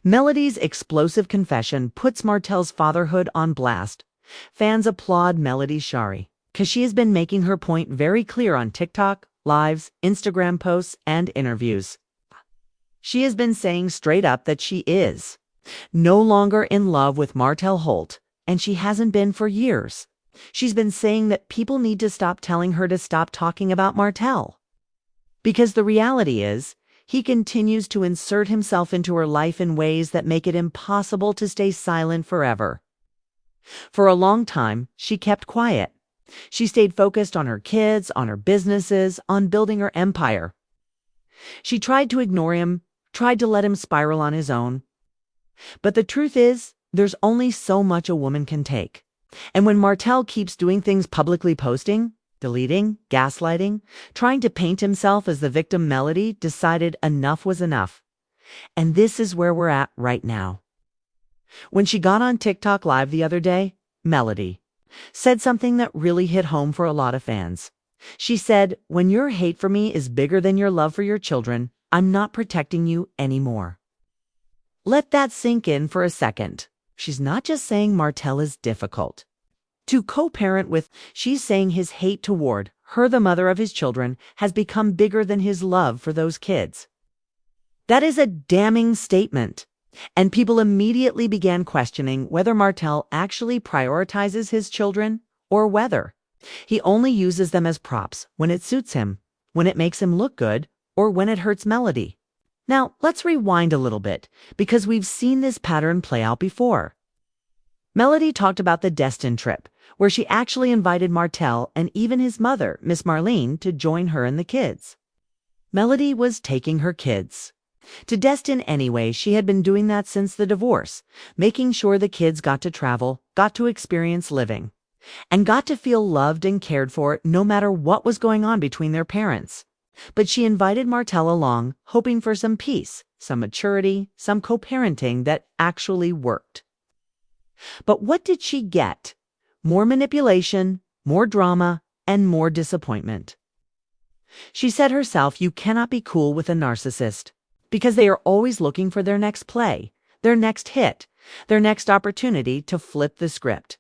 Melody's explosive confession puts Martell's fatherhood on blast. Fans applaud Melody Shari because she has been making her point very clear on TikTok, lives, Instagram posts, and interviews. She has been saying straight up that she is no longer in love with Martell Holt, and she hasn't been for years. She's been saying that people need to stop telling her to stop talking about Martell. Because the reality is, he continues to insert himself into her life in ways that make it impossible to stay silent forever. For a long time, she kept quiet. She stayed focused on her kids, on her businesses, on building her empire. She tried to ignore him, tried to let him spiral on his own. But the truth is, there's only so much a woman can take. And when Martell keeps doing things publicly posting, deleting, gaslighting, trying to paint himself as the victim, Melody decided enough was enough. And this is where we're at right now. When she got on TikTok Live the other day, Melody said something that really hit home for a lot of fans. She said, "When your hate for me is bigger than your love for your children, I'm not protecting you anymore." Let that sink in for a second. She's not just saying Martell is difficult to co-parent with, she's saying his hate toward her, the mother of his children, has become bigger than his love for those kids. That is a damning statement, and people immediately began questioning whether Martell actually prioritizes his children or whether he only uses them as props when it suits him, when it makes him look good, or when it hurts Melody. Now, let's rewind a little bit, because we've seen this pattern play out before. Melody talked about the Destin trip, where she actually invited Martell and even his mother, Miss Marlene, to join her and the kids. Melody was taking her kids to Destin anyway. She had been doing that since the divorce, making sure the kids got to travel, got to experience living, and got to feel loved and cared for no matter what was going on between their parents. But she invited Martell along, hoping for some peace, some maturity, some co-parenting that actually worked. But what did she get? More manipulation, more drama, and more disappointment. She said herself, you cannot be cool with a narcissist because they are always looking for their next play, their next hit, their next opportunity to flip the script.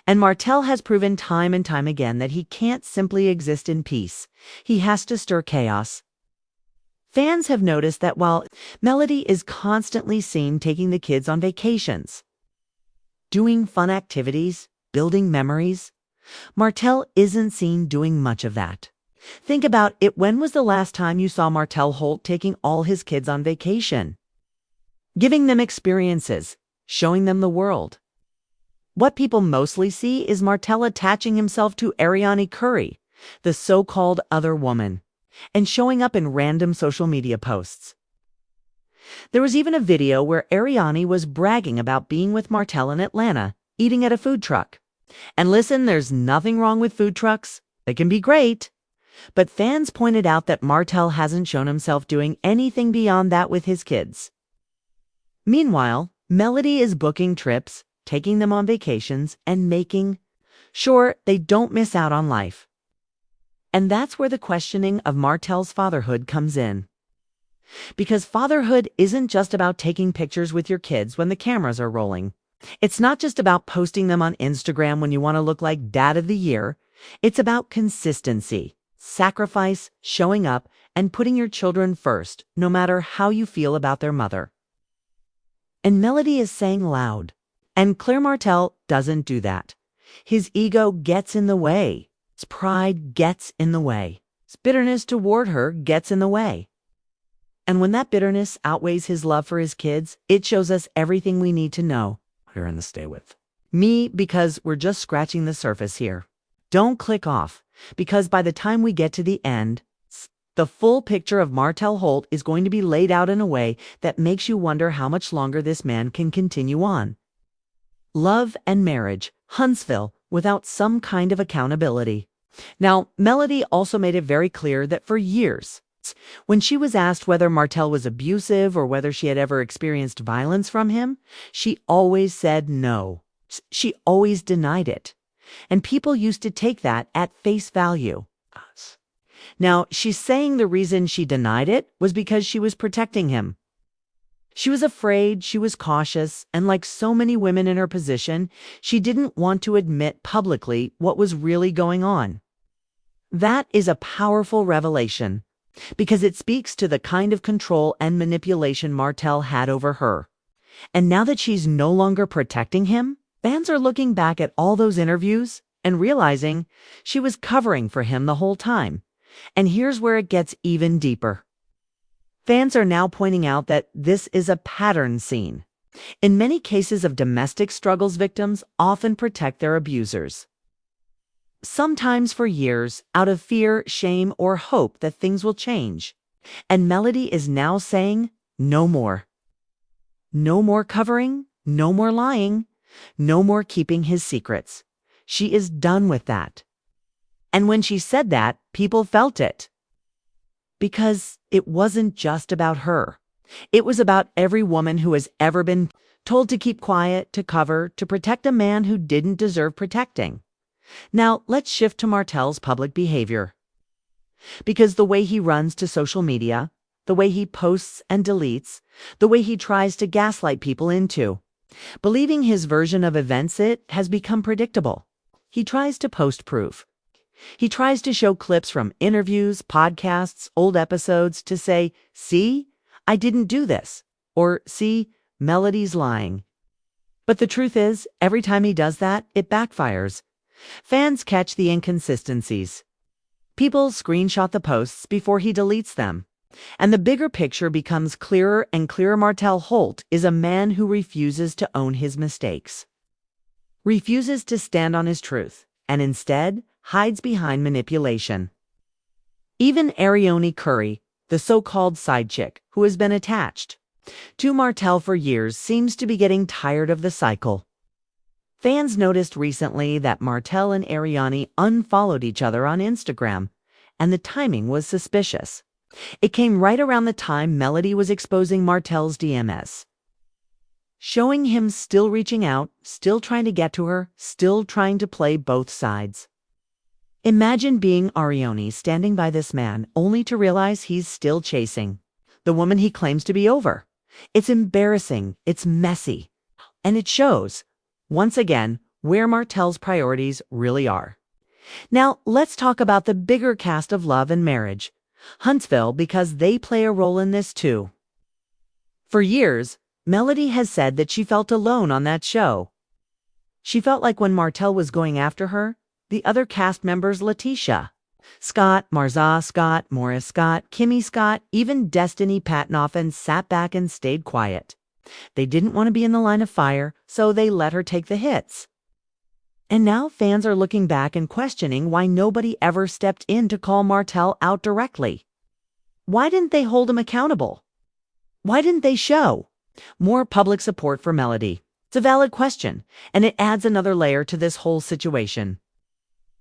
And Martell has proven time and time again that he can't simply exist in peace. He has to stir chaos. Fans have noticed that while Melody is constantly seen taking the kids on vacations, doing fun activities, building memories, Martell isn't seen doing much of that. Think about it. When was the last time you saw Martell Holt taking all his kids on vacation? Giving them experiences, showing them the world. What people mostly see is Martell attaching himself to Ariani Curry, the so-called other woman, and showing up in random social media posts. There was even a video where Ariani was bragging about being with Martell in Atlanta, eating at a food truck. And listen, there's nothing wrong with food trucks. They can be great. But fans pointed out that Martell hasn't shown himself doing anything beyond that with his kids. Meanwhile, Melody is booking trips, taking them on vacations, and making sure they don't miss out on life. And that's where the questioning of Martell's fatherhood comes in. Because fatherhood isn't just about taking pictures with your kids when the cameras are rolling. It's not just about posting them on Instagram when you want to look like Dad of the Year. It's about consistency, sacrifice, showing up, and putting your children first, no matter how you feel about their mother. And Melody is saying loud and clear Martell doesn't do that. His ego gets in the way. His pride gets in the way. His bitterness toward her gets in the way. And when that bitterness outweighs his love for his kids, it shows us everything we need to know. You're in the Stay With Me, because we're just scratching the surface here. Don't click off, because by the time we get to the end, the full picture of Martell Holt is going to be laid out in a way that makes you wonder how much longer this man can continue on. Love and marriage, Huntsville, without some kind of accountability. Now, Melody also made it very clear that for years, when she was asked whether Martell was abusive or whether she had ever experienced violence from him, she always said no. She always denied it. And people used to take that at face value. Now, she's saying the reason she denied it was because she was protecting him. She was afraid, she was cautious, and like so many women in her position, she didn't want to admit publicly what was really going on. That is a powerful revelation, because it speaks to the kind of control and manipulation Martell had over her. And now that she's no longer protecting him, fans are looking back at all those interviews and realizing she was covering for him the whole time. And here's where it gets even deeper. Fans are now pointing out that this is a pattern seen. In many cases of domestic struggles, victims often protect their abusers. Sometimes for years, out of fear, shame, or hope that things will change. And Melody is now saying, no more. No more covering, no more lying, no more keeping his secrets. She is done with that. And when she said that, people felt it. Because it wasn't just about her. It was about every woman who has ever been told to keep quiet, to cover, to protect a man who didn't deserve protecting. Now, let's shift to Martell's public behavior. Because the way he runs to social media, the way he posts and deletes, the way he tries to gaslight people into believing his version of events, it has become predictable. He tries to post proof. He tries to show clips from interviews, podcasts, old episodes to say, see, I didn't do this, or see, Melody's lying. But the truth is, every time he does that, it backfires. Fans catch the inconsistencies. People screenshot the posts before he deletes them. And the bigger picture becomes clearer and clearer. Martell Holt is a man who refuses to own his mistakes, refuses to stand on his truth, and instead hides behind manipulation. Even Arione Curry, the so-called side chick who has been attached to Martell for years, seems to be getting tired of the cycle. Fans noticed recently that Martell and Arione unfollowed each other on Instagram, and the timing was suspicious. It came right around the time Melody was exposing Martell's DMs, showing him still reaching out, still trying to get to her, still trying to play both sides. Imagine being Arione, standing by this man, only to realize he's still chasing the woman he claims to be over. It's embarrassing, it's messy, and it shows, once again, where Martell's priorities really are. Now, let's talk about the bigger cast of Love and Marriage, Huntsville, because they play a role in this too. For years, Melody has said that she felt alone on that show. She felt like when Martell was going after her, the other cast members, Letitia Scott, Marza Scott, Morris Scott, Kimmy Scott, even Destiny Patnoff, sat back and stayed quiet. They didn't want to be in the line of fire, so they let her take the hits. And now fans are looking back and questioning why nobody ever stepped in to call Martell out directly. Why didn't they hold him accountable? Why didn't they show more public support for Melody? It's a valid question, and it adds another layer to this whole situation.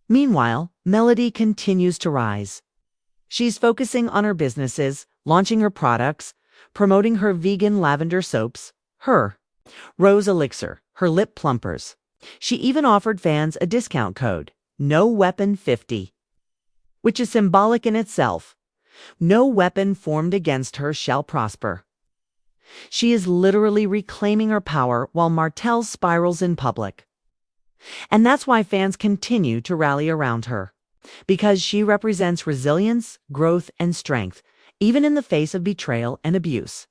Meanwhile, Melody continues to rise. She's focusing on her businesses, launching her products, promoting her vegan lavender soaps, her Rose Elixir, her lip plumpers. She even offered fans a discount code, NOWEAPON50, which is symbolic in itself. No weapon formed against her shall prosper. She is literally reclaiming her power while Martell spirals in public. And that's why fans continue to rally around her, because she represents resilience, growth, and strength, even in the face of betrayal and abuse.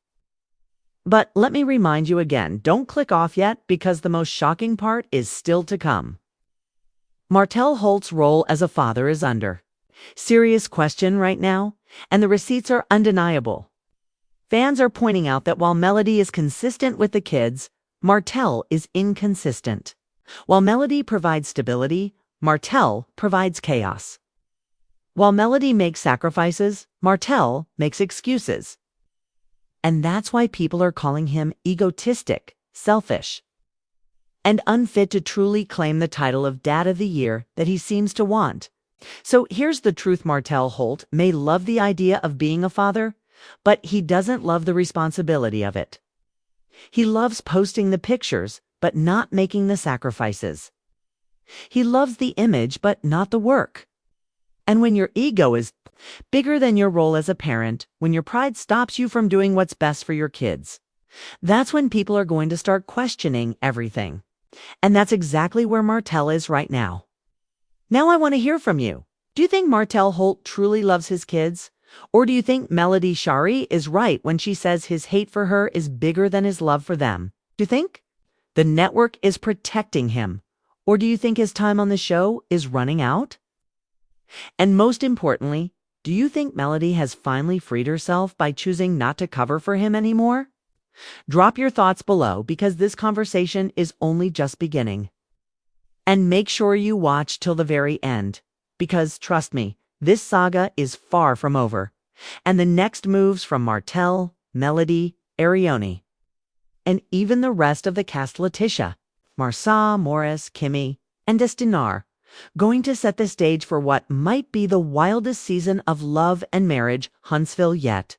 But let me remind you again, don't click off yet, because the most shocking part is still to come. Martell Holt's role as a father is under serious question right now, and the receipts are undeniable. Fans are pointing out that while Melody is consistent with the kids, Martell is inconsistent. While Melody provides stability, Martell provides chaos. While Melody makes sacrifices, Martell makes excuses. And that's why people are calling him egotistic, selfish, and unfit to truly claim the title of Dad of the Year that he seems to want. So here's the truth: Martell Holt may love the idea of being a father, but he doesn't love the responsibility of it. He loves posting the pictures, but not making the sacrifices. He loves the image, but not the work. And when your ego is bigger than your role as a parent, when your pride stops you from doing what's best for your kids, That's when people are going to start questioning everything. And that's exactly where Martell is right now. Now I want to hear from you. Do you think Martell Holt truly loves his kids? Or do you think Melody Shari is right when she says his hate for her is bigger than his love for them? Do you think the network is protecting him? Or do you think his time on the show is running out? And most importantly, do you think Melody has finally freed herself by choosing not to cover for him anymore? Drop your thoughts below because this conversation is only just beginning. And make sure you watch till the very end, because trust me, this saga is far from over. And the next moves from Martell, Melody, Arione, and even the rest of the cast Letitia, Marsa, Morris, Kimmy, and Destinar, going to set the stage for what might be the wildest season of love and marriage Huntsville yet.